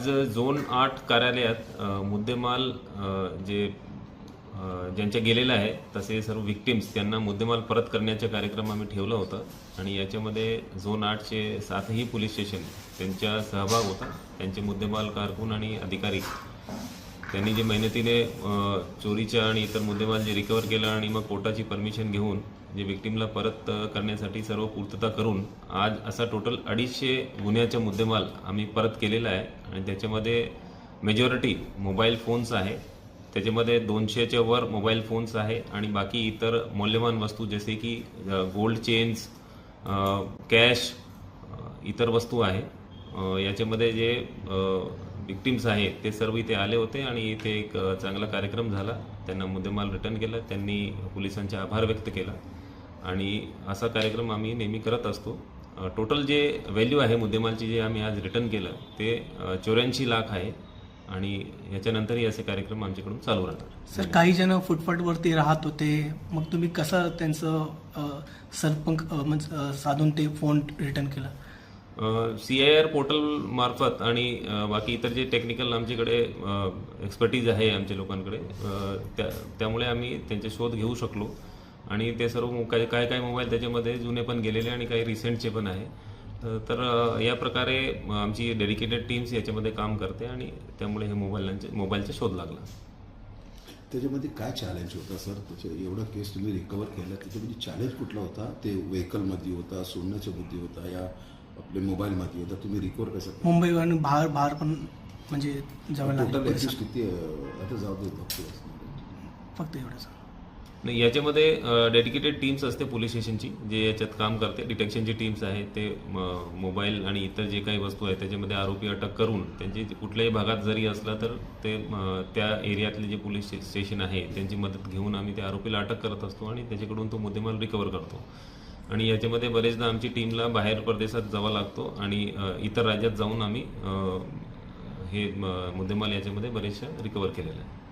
आज झोन 8 कार्यालयात मुद्देमाल ज्यांच्या गेलेला आहे तसे सर्व विक्टिम्स त्यांना मुद्देमाल परत करण्याचा कार्यक्रम आम्ही ठेवला होता आणि याच्यामध्ये झोन 8चे 7ही पोलीस स्टेशन त्यांचा सहभाग होता. त्यांचे मुद्देमाल कारकून आणि अधिकारी त्यांनी जे मेहनतीने चोरीच्या आणि इतर मुद्देमाल जे रिकवर केला आणि मग कोर्टाची परमिशन घेऊन जे विक्टिमला परत करण्यासाठी सर्व पूर्तता करून आज असा टोटल 250 गुन्ह्याचा मुद्देमाल आम्ही परत केलेला आहे आणि त्याच्यामध्ये मेजॉरिटी मोबाईल फोन्स आहे. त्याच्यामध्ये 200च्या वर मोबाईल फोन्स आहे आणि बाकी इतर मौल्यवान वस्तू जसे की गोल्ड चेन्स, कॅश, इतर वस्तू आहे. याच्यामध्ये जे विक्टिम्स आहे ते सर्व इथे आले होते आणि इथे एक चांगला कार्यक्रम झाला. त्यांना मुद्देमाल रिटर्न केला, त्यांनी पोलिसांचे आभार व्यक्त केला आणि असा कार्यक्रम आम्ही नेहमी करत असतो. टोटल जे व्हॅल्यू आहे मुद्देमालची जे आम्ही आज रिटर्न केलं ते 84 लाख आहे आणि याच्यानंतरही असे कार्यक्रम आमच्याकडून चालू राहतात. सर, काही जण फुटपाथवरती राहत होते, मग तुम्ही कसं त्यांचं साधून ते फोन रिटर्न केला? CIR पोर्टल मार्फत आणि बाकी इतर जे टेक्निकल आमच्याकडे एक्सपर्टीज आहे आमच्या लोकांकडे त्यामुळे आम्ही त्यांचे शोध घेऊ शकलो आणि ते सर्व काय मोबाईल त्याच्यामध्ये जुने पण गेलेले आणि काही रिसेंटचे पण आहे. तर या प्रकारे आमची डेडिकेटेड टीम्स याच्यामध्ये काम करते आणि त्यामुळे हे मोबाईलचा शोध लागला. त्याच्यामध्ये काय चॅलेंज होता सर? एवढा केस तुम्ही रिकवर केला, त्याच्यामध्ये चॅलेंज कुठला होता? ते व्हेकलमध्ये होता, सोडण्याच्या बुद्धी होता, या आपले मोबाईलमध्ये होता? तुम्ही रिकवर कसं? मुंबई आणि बाहेर पण म्हणजे टोटल ॲक्सेस किती आता जाऊ दे फक्त एवढंच नाही. याच्यामध्ये डेडिकेटेड टीम्स असते पोलीस स्टेशनची जे याच्यात काम करते. डिटेक्शनची टीम्स आहे ते मोबाईल आणि इतर जे काही वस्तू आहे त्याच्यामध्ये आरोपी अटक करून त्यांची कुठल्याही भागात जरी असला तर ते त्या एरियातले जे पोलीस स्टेशन आहे त्यांची मदत घेऊन आम्ही त्या आरोपीला अटक करत असतो आणि त्याच्याकडून तो मुद्देमाल रिकवर करतो. आणि याच्यामध्ये बरेचदा आमची टीमला बाहेर परदेशात जावं लागतो आणि इतर राज्यात जाऊन आम्ही हे मुद्देमाल याच्यामध्ये बरेचशा रिकवर केलेला आहे.